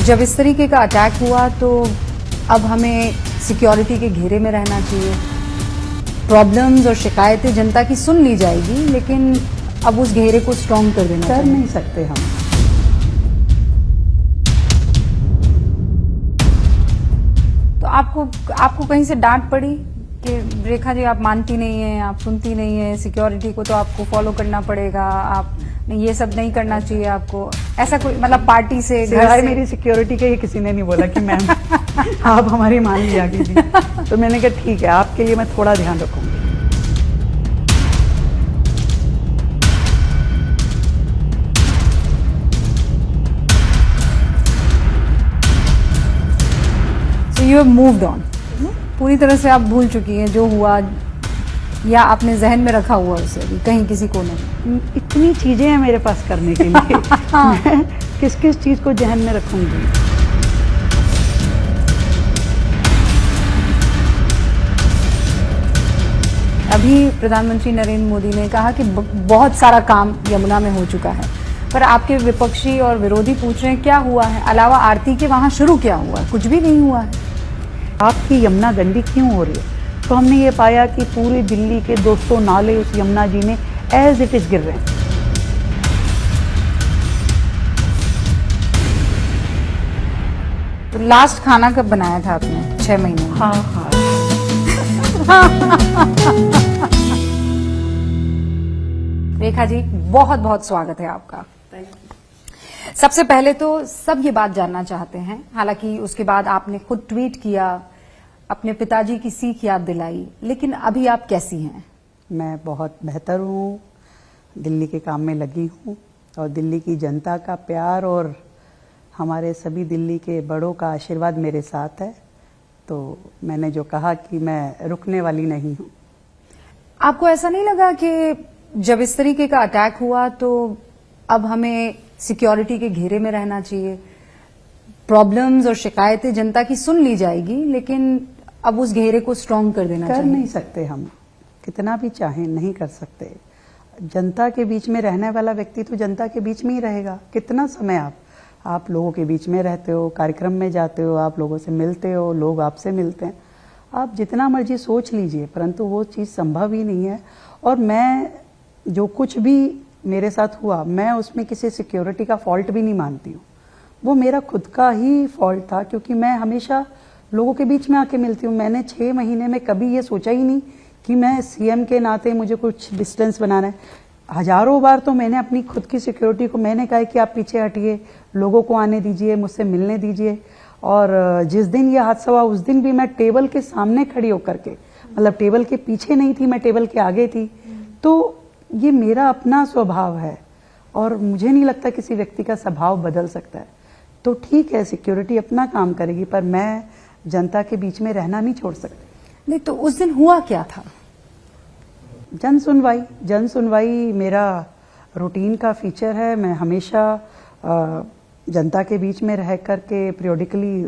जब इस तरीके का अटैक हुआ तो अब हमें सिक्योरिटी के घेरे में रहना चाहिए। प्रॉब्लम्स और शिकायतें जनता की सुन ली जाएगी, लेकिन अब उस घेरे को स्ट्रॉन्ग कर देना कर नहीं सकते हम। तो आपको कहीं से डांट पड़ी कि रेखा जी आप मानती नहीं है, आप सुनती नहीं है, सिक्योरिटी को तो आपको फॉलो करना पड़ेगा, आप ये सब नहीं करना चाहिए आपको, ऐसा कोई मतलब पार्टी से सिवाय मेरी सिक्योरिटी के ये किसी ने नहीं बोला कि मैम आप हमारी मान लिया कीजिए। तो मैंने कहा ठीक है, आपके लिए मैं थोड़ा ध्यान रखूंगी। So you have moved on, पूरी तरह से आप भूल चुकी हैं जो हुआ, या आपने जहन में रखा हुआ उसे भी कहीं किसी कोने में? इतनी चीजें हैं मेरे पास करने के लिए मैं किस किस चीज को जहन में रखूंगी। अभी प्रधानमंत्री नरेंद्र मोदी ने कहा कि बहुत सारा काम यमुना में हो चुका है, पर आपके विपक्षी और विरोधी पूछ रहे हैं क्या हुआ है, अलावा आरती के वहां शुरू क्या हुआ है? कुछ भी नहीं हुआ है। आपकी यमुना गंदी क्यों हो रही है? तो हमने ये पाया कि पूरी दिल्ली के 200 नाले उस यमुना जी में एज इट इज गिर रहे हैं। तो लास्ट खाना कब बनाया था आपने? 6 महीने में? हाँ हाँ। रेखा जी बहुत बहुत स्वागत है आपका। सबसे पहले तो सब ये बात जानना चाहते हैं, हालांकि उसके बाद आपने खुद ट्वीट किया, अपने पिताजी की सीख याद दिलाई, लेकिन अभी आप कैसी हैं? मैं बहुत बेहतर हूँ, दिल्ली के काम में लगी हूँ और दिल्ली की जनता का प्यार और हमारे सभी दिल्ली के बड़ों का आशीर्वाद मेरे साथ है। तो मैंने जो कहा कि मैं रुकने वाली नहीं हूँ। आपको ऐसा नहीं लगा कि जब इस तरीके का अटैक हुआ तो अब हमें सिक्योरिटी के घेरे में रहना चाहिए? प्रॉब्लम्स और शिकायतें जनता की सुन ली जाएगी, लेकिन अब उस घेरे को स्ट्रॉन्ग कर देना चाहिए। कर नहीं सकते हम, कितना भी चाहें नहीं कर सकते। जनता के बीच में रहने वाला व्यक्ति तो जनता के बीच में ही रहेगा। कितना समय आप लोगों के बीच में रहते हो, कार्यक्रम में जाते हो, आप लोगों से मिलते हो, लोग आपसे मिलते हैं। आप जितना मर्जी सोच लीजिए, परंतु वो चीज़ संभव ही नहीं है। और मैं जो कुछ भी मेरे साथ हुआ, मैं उसमें किसी सिक्योरिटी का फॉल्ट भी नहीं मानती हूँ। वो मेरा खुद का ही फॉल्ट था, क्योंकि मैं हमेशा लोगों के बीच में आके मिलती हूँ। मैंने 6 महीने में कभी ये सोचा ही नहीं कि मैं सीएम के नाते मुझे कुछ डिस्टेंस बनाना है। हजारों बार तो मैंने अपनी खुद की सिक्योरिटी को मैंने कहा कि आप पीछे हटिए, लोगों को आने दीजिए, मुझसे मिलने दीजिए। और जिस दिन ये हादसा हुआ उस दिन भी मैं टेबल के सामने खड़ी होकर के, मतलब टेबल के पीछे नहीं थी, मैं टेबल के आगे थी। तो ये मेरा अपना स्वभाव है और मुझे नहीं लगता किसी व्यक्ति का स्वभाव बदल सकता है। तो ठीक है, सिक्योरिटी अपना काम करेगी, पर मैं जनता के बीच में रहना नहीं छोड़ सकती। नहीं तो उस दिन हुआ क्या था? जन सुनवाई मेरा रूटीन का फीचर है। मैं हमेशा जनता के बीच में रह कर के पीरियडिकली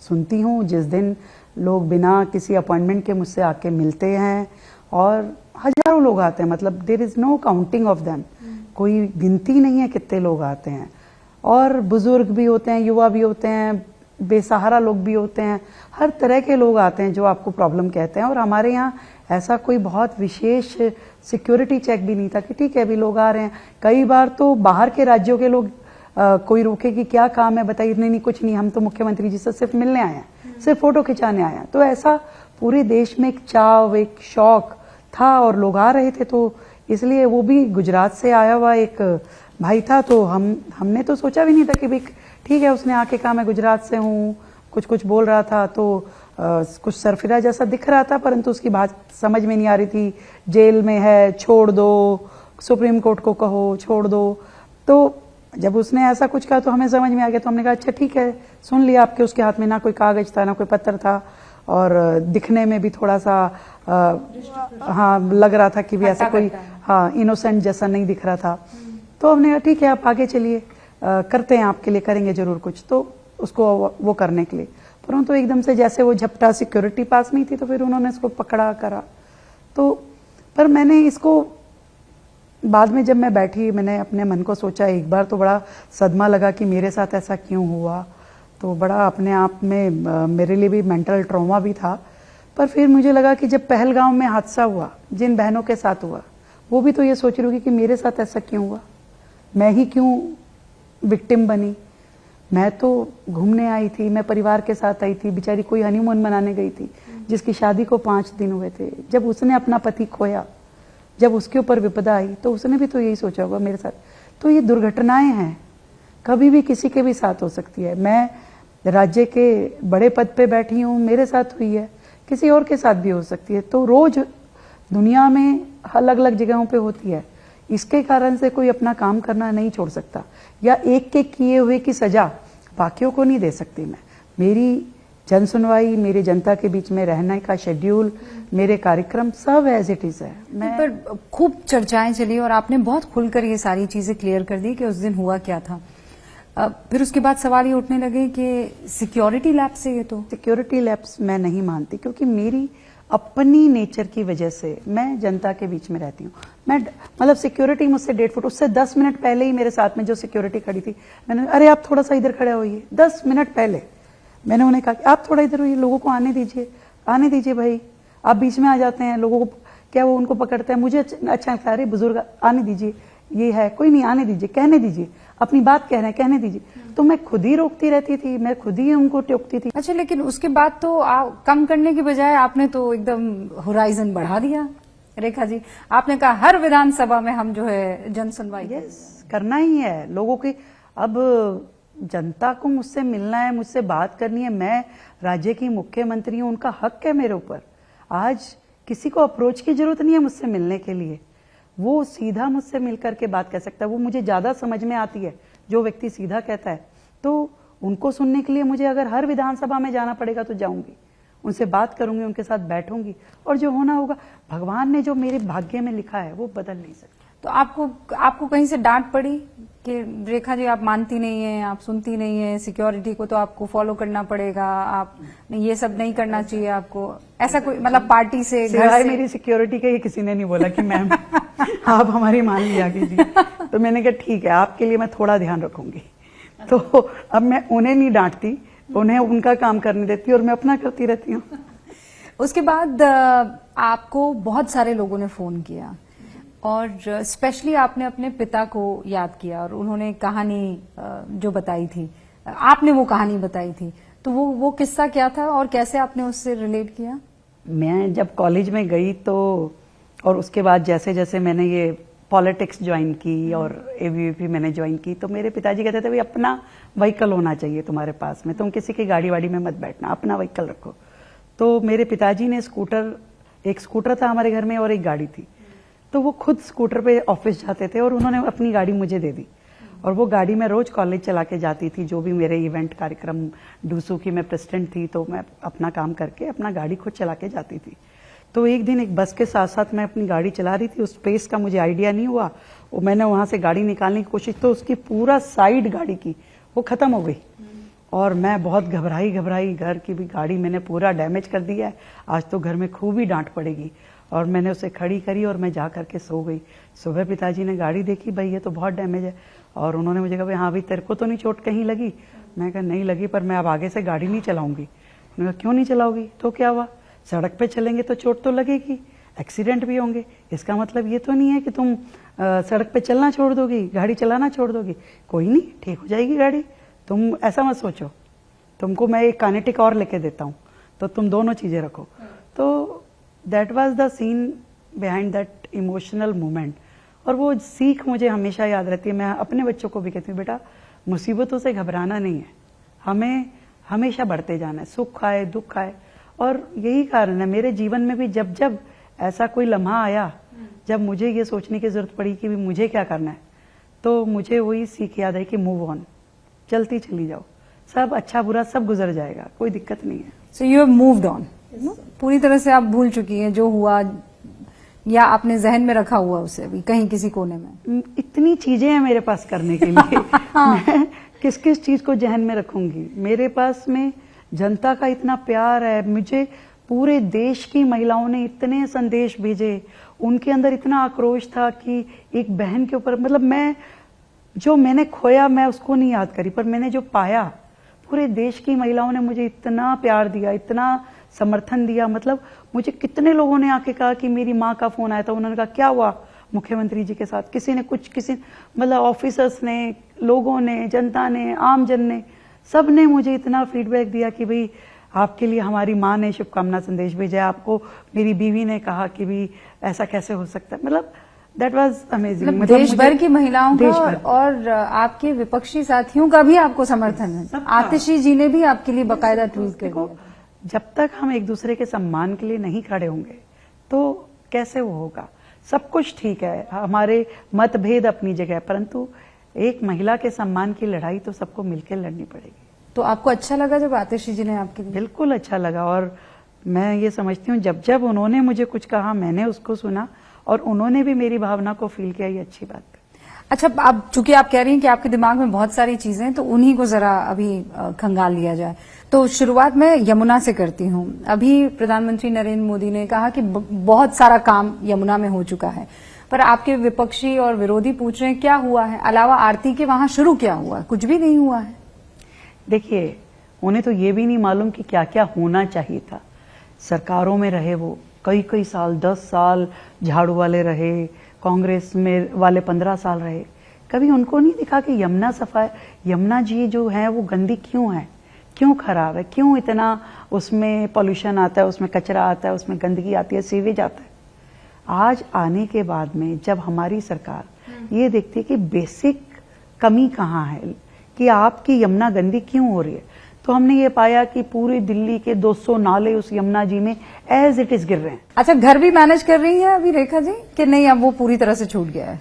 सुनती हूँ। जिस दिन लोग बिना किसी अपॉइंटमेंट के मुझसे आके मिलते हैं, और हजारों लोग आते हैं, मतलब there is no counting of them, कोई गिनती नहीं है कितने लोग आते हैं। और बुजुर्ग भी होते हैं, युवा भी होते हैं, बेसहारा लोग भी होते हैं, हर तरह के लोग आते हैं जो आपको प्रॉब्लम कहते हैं। और हमारे यहाँ ऐसा कोई बहुत विशेष सिक्योरिटी चेक भी नहीं था कि ठीक है अभी लोग आ रहे हैं। कई बार तो बाहर के राज्यों के लोग कोई रोके कि क्या काम है बताइए, नहीं कुछ नहीं, हम तो मुख्यमंत्री जी से सिर्फ मिलने आए हैं, सिर्फ फोटो खिंचाने आए हैं। तो ऐसा पूरे देश में एक चाव, एक शौक था और लोग आ रहे थे। तो इसलिए वो भी गुजरात से आया हुआ एक भाई था, तो हमने तो सोचा भी नहीं था कि भाई ठीक है, उसने आके कहा मैं गुजरात से हूँ, कुछ बोल रहा था, तो कुछ सरफिरा जैसा दिख रहा था, परंतु उसकी बात समझ में नहीं आ रही थी। जेल में है, छोड़ दो, सुप्रीम कोर्ट को कहो छोड़ दो। तो जब उसने ऐसा कुछ कहा तो हमें समझ में आ गया। तो हमने कहा अच्छा ठीक है, सुन लिया। आपके उसके हाथ में ना कोई कागज था ना कोई पत्र था, और दिखने में भी थोड़ा सा हाँ लग रहा था कि भी ऐसा कोई इनोसेंट जैसा नहीं दिख रहा था। तो हमने कहा ठीक है आप आगे चलिए, करते हैं आपके लिए, करेंगे जरूर कुछ। तो उसको वो करने के लिए, परंतु एकदम से जैसे वो झपटा, सिक्योरिटी पास नहीं थी, तो फिर उन्होंने इसको पकड़ा करा। तो पर मैंने इसको बाद में जब मैं बैठी, मैंने अपने मन को सोचा, एक बार तो बड़ा सदमा लगा कि मेरे साथ ऐसा क्यों हुआ। तो बड़ा अपने आप में मेरे लिए भी मेंटल ट्रॉमा भी था। पर फिर मुझे लगा कि जब पहलगांव में हादसा हुआ, जिन बहनों के साथ हुआ, वो भी तो ये सोच रही होगी कि मेरे साथ ऐसा क्यों हुआ, मैं ही क्यों विक्टिम बनी। मैं तो घूमने आई थी, मैं परिवार के साथ आई थी, बेचारी कोई हनीमून मनाने गई थी जिसकी शादी को 5 दिन हुए थे। जब उसने अपना पति खोया, जब उसके ऊपर विपदा आई, तो उसने भी तो यही सोचा होगा मेरे साथ। तो ये दुर्घटनाएं हैं, कभी भी किसी के भी साथ हो सकती है। मैं राज्य के बड़े पद पे बैठी हूँ, मेरे साथ हुई है, किसी और के साथ भी हो सकती है। तो रोज दुनिया में अलग अलग जगहों पे होती है। इसके कारण से कोई अपना काम करना नहीं छोड़ सकता, या एक के किए हुए की सजा बाकियों को नहीं दे सकती। मैं, मेरी जन सुनवाई, मेरे जनता के बीच में रहने का शेड्यूल, मेरे कार्यक्रम सब एज इट इज है। मैं पर खूब चर्चाएं चली और आपने बहुत खुलकर ये सारी चीजें क्लियर कर दी कि उस दिन हुआ क्या था। फिर उसके बाद सवाल ये उठने लगे कि सिक्योरिटी लैप्स से, ये तो सिक्योरिटी लैप्स मैं नहीं मानती, क्योंकि मेरी अपनी नेचर की वजह से मैं जनता के बीच में रहती हूँ। मैं मतलब सिक्योरिटी मुझसे 1.5 फुट, उससे 10 मिनट पहले ही मेरे साथ में जो सिक्योरिटी खड़ी थी, मैंने अरे आप थोड़ा सा इधर खड़े होइए। 10 मिनट पहले मैंने उन्हें कहा कि आप थोड़ा इधर होइए, लोगों को आने दीजिए भाई, आप बीच में आ जाते हैं, लोगों को क्या वो उनको पकड़ते हैं। मुझे अच्छा लगता है, अरे बुजुर्ग आने दीजिए, ये है कोई नहीं, आने दीजिए, कहने दीजिए, अपनी बात कह रहे हैं, कहने दीजिए। तो मैं खुद ही रोकती रहती थी, मैं खुद ही उनको टोकती थी। अच्छा, लेकिन उसके बाद तो कम करने की बजाय आपने तो एकदम होराइजन बढ़ा दिया रेखा जी। आपने कहा हर विधानसभा में हम जो है जन सुनवाई करना ही है लोगों की। अब जनता को मुझसे मिलना है, मुझसे बात करनी है। मैं राज्य की मुख्यमंत्री हूं, उनका हक है मेरे ऊपर। आज किसी को अप्रोच की जरूरत नहीं है मुझसे मिलने के लिए, वो सीधा मुझसे मिल करके बात कर सकता है। वो मुझे ज्यादा समझ में आती है जो व्यक्ति सीधा कहता है। तो उनको सुनने के लिए मुझे अगर हर विधानसभा में जाना पड़ेगा तो जाऊंगी, उनसे बात करूंगी, उनके साथ बैठूंगी, और जो होना होगा, भगवान ने जो मेरे भाग्य में लिखा है वो बदल नहीं सकता। तो आपको कहीं से डांट पड़ी कि रेखा जी आप मानती नहीं है, आप सुनती नहीं है, सिक्योरिटी को तो आपको फॉलो करना पड़ेगा, आप ये सब नहीं करना चाहिए आपको, ऐसा कोई मतलब पार्टी से, घर सिवाय से? मेरी सिक्योरिटी के किसी ने नहीं बोला कि मैम आप हमारी मान लिया कीजिए। तो मैंने कहा ठीक है, आपके लिए मैं थोड़ा ध्यान रखूंगी। तो अब मैं उन्हें नहीं डांटती, उन्हें उनका काम करने देती और मैं अपना करती रहती हूँ। उसके बाद आपको बहुत सारे लोगों ने फोन किया और स्पेशली आपने अपने पिता को याद किया और उन्होंने कहानी जो बताई थी, आपने वो कहानी बताई थी, तो वो किस्सा क्या था और कैसे आपने उससे रिलेट किया? मैं जब कॉलेज में गई तो, और उसके बाद जैसे जैसे मैंने ये पॉलिटिक्स ज्वाइन की और एबीवीपी मैंने ज्वाइन की, तो मेरे पिताजी कहते थे भाई अपना व्हीकल होना चाहिए तुम्हारे पास में, तुम किसी की गाड़ी वाड़ी में मत बैठना, अपना व्हीकल रखो। तो मेरे पिताजी ने एक स्कूटर था हमारे घर में और एक गाड़ी थी, तो वो खुद स्कूटर पे ऑफिस जाते थे और उन्होंने अपनी गाड़ी मुझे दे दी, और वो गाड़ी में रोज कॉलेज चला के जाती थी। जो भी मेरे इवेंट कार्यक्रम, डूसू की मैं प्रेसिडेंट थी, तो मैं अपना काम करके अपना गाड़ी खुद चला के जाती थी। तो एक दिन एक बस के साथ साथ मैं अपनी गाड़ी चला रही थी, उस स्पेस का मुझे आइडिया नहीं हुआ, वो मैंने वहां से गाड़ी निकालने की कोशिश, तो उसकी पूरा साइड गाड़ी की वो खत्म हो गई और मैं बहुत घबराई। घर की भी गाड़ी मैंने पूरा डैमेज कर दिया है, आज तो घर में खूब ही डांट पड़ेगी। और मैंने उसे खड़ी करी और मैं जा करके सो गई। सुबह पिताजी ने गाड़ी देखी, भाई ये तो बहुत डैमेज है, और उन्होंने मुझे कहा हाँ भाई तेरे को तो नहीं चोट कहीं लगी? मैं कहा नहीं लगी, पर मैं अब आगे से गाड़ी नहीं चलाऊंगी। उन्होंने कहा क्यों नहीं चलाओगी? तो क्या हुआ, सड़क पे चलेंगे तो चोट तो लगेगी, एक्सीडेंट भी होंगे, इसका मतलब ये तो नहीं है कि तुम सड़क पे चलना छोड़ दोगी, गाड़ी चलाना छोड़ दोगी। कोई नहीं, ठीक हो जाएगी गाड़ी, तुम ऐसा मत सोचो, तुमको मैं एक कानेटिक और लेके देता हूँ, तो तुम दोनों चीजें रखो। तो that was the scene behind that emotional moment. और वो सीख मुझे हमेशा याद रहती है। मैं अपने बच्चों को भी कहती हूँ, बेटा मुसीबतों से घबराना नहीं है, हमें हमेशा बढ़ते जाना है, सुख आए दुख आए। और यही कारण है मेरे जीवन में भी, जब जब ऐसा कोई लम्हा आया जब मुझे ये सोचने की जरूरत पड़ी कि मुझे क्या करना है, तो मुझे वही सीख याद है कि मूव ऑन, चलती चली जाओ, सब अच्छा बुरा सब गुजर जाएगा, कोई दिक्कत नहीं है। So you have moved on, पूरी तरह से आप भूल चुकी हैं जो हुआ, या आपने जहन में रखा हुआ उसे अभी कहीं किसी कोने में? इतनी चीजें हैं मेरे पास करने के लिए मैं किस किस चीज को जहन में रखूंगी। मेरे पास में जनता का इतना प्यार है, मुझे पूरे देश की महिलाओं ने इतने संदेश भेजे, उनके अंदर इतना आक्रोश था कि एक बहन के ऊपर, मतलब मैंने खोया मैं उसको नहीं याद करी, पर मैंने जो पाया पूरे देश की महिलाओं ने मुझे इतना प्यार दिया, इतना समर्थन दिया। मतलब मुझे कितने लोगों ने आके कहा कि मेरी माँ का फोन आया था, उन्होंने कहा क्या हुआ मुख्यमंत्री जी के साथ, किसी ने कुछ, किसी मतलब ऑफिसर्स ने, लोगों ने, जनता ने, आम जन ने, सब ने मुझे इतना फीडबैक दिया कि भाई आपके लिए हमारी माँ ने शुभकामना संदेश भेजा, आपको मेरी बीवी ने कहा कि भी ऐसा कैसे हो सकता है। मतलब दैट वाज अमेजिंग। मतलब देश भर की महिलाओं का और आपके विपक्षी साथियों का भी आपको समर्थन है। आतिशी जी ने भी आपके लिए बकायदा ट्वीट कर दिया। जब तक हम एक दूसरे के सम्मान के लिए नहीं खड़े होंगे तो कैसे वो होगा। सब कुछ ठीक है, हमारे मतभेद अपनी जगह, परंतु एक महिला के सम्मान की लड़ाई तो सबको मिलकर लड़नी पड़ेगी। तो आपको अच्छा लगा जब आतिशी जी ने आपके लिए? बिल्कुल अच्छा लगा। और मैं ये समझती हूँ जब जब उन्होंने मुझे कुछ कहा मैंने उसको सुना और उन्होंने भी मेरी भावना को फील किया, ये अच्छी बात है। अच्छा, अब चूंकि आप कह रही हैं कि आपके दिमाग में बहुत सारी चीजें हैं, तो उन्हीं को जरा अभी खंगाल लिया जाए। तो शुरुआत मैं यमुना से करती हूँ। अभी प्रधानमंत्री नरेंद्र मोदी ने कहा कि बहुत सारा काम यमुना में हो चुका है, पर आपके विपक्षी और विरोधी पूछ रहे हैं क्या हुआ है, अलावा आरती के वहां शुरू क्या हुआ? कुछ भी नहीं हुआ है। देखिए, उन्हें तो ये भी नहीं मालूम कि क्या क्या होना चाहिए था। सरकारों में रहे वो कई कई साल, 10 साल झाड़ू वाले रहे, कांग्रेस में वाले 15 साल रहे, कभी उनको नहीं दिखा कि यमुना सफाई, यमुना जी जो है वो गंदी क्यों है, क्यों खराब है, क्यों इतना उसमें पॉल्यूशन आता है, उसमें कचरा आता है, उसमें गंदगी आती है, सीवेज आता है। आज आने के बाद में जब हमारी सरकार ये देखती है कि बेसिक कमी कहाँ है, कि आपकी यमुना गंदी क्यों हो रही है, तो हमने ये पाया कि पूरी दिल्ली के 200 नाले उस यमुना जी में एज इट इज गिर रहे हैं। अच्छा, घर भी मैनेज कर रही है अभी रेखा जी कि नहीं, अब वो पूरी तरह से छूट गया है?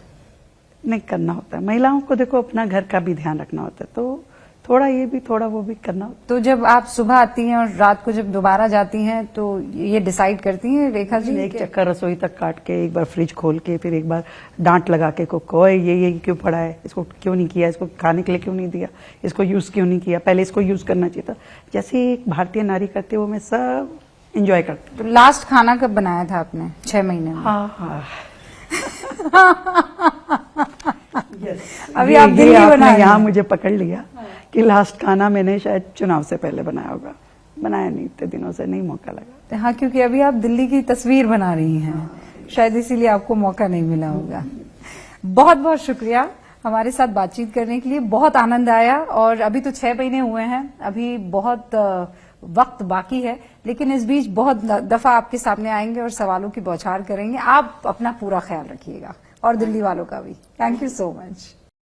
नहीं, करना होता है, महिलाओं को देखो अपना घर का भी ध्यान रखना होता है, तो थोड़ा ये भी थोड़ा वो भी करना होता है। तो जब आप सुबह आती हैं और रात को जब दोबारा जाती हैं तो ये डिसाइड करती हैं रेखा जी? एक चक्कर रसोई तक काट के, एक बार फ्रिज खोल के, फिर एक बार डांट लगा के को ये क्यों पड़ा है, इसको क्यों नहीं किया, इसको खाने के लिए क्यों नहीं दिया, इसको यूज क्यों नहीं किया, पहले इसको यूज करना चाहिए था। जैसे एक भारतीय नारी करती है वो मैं सब एंजॉय करती हूँ। तो लास्ट खाना कब बनाया था आपने? 6 महीने में? हाँ। अभी आप दिल्ली बना यहाँ मुझे पकड़ लिया कि लास्ट खाना मैंने शायद चुनाव से पहले बनाया होगा, बनाया नहीं, इतने दिनों से नहीं मौका लगा। हाँ, क्योंकि अभी आप दिल्ली की तस्वीर बना रही हैं, शायद इसीलिए आपको मौका नहीं मिला होगा। बहुत बहुत शुक्रिया हमारे साथ बातचीत करने के लिए, बहुत आनंद आया। और अभी तो 6 महीने हुए हैं, अभी बहुत वक्त बाकी है, लेकिन इस बीच बहुत दफा आपके सामने आएंगे और सवालों की बौछार करेंगे। आप अपना पूरा ख्याल रखिएगा और दिल्ली वालों का भी। Thank you so much.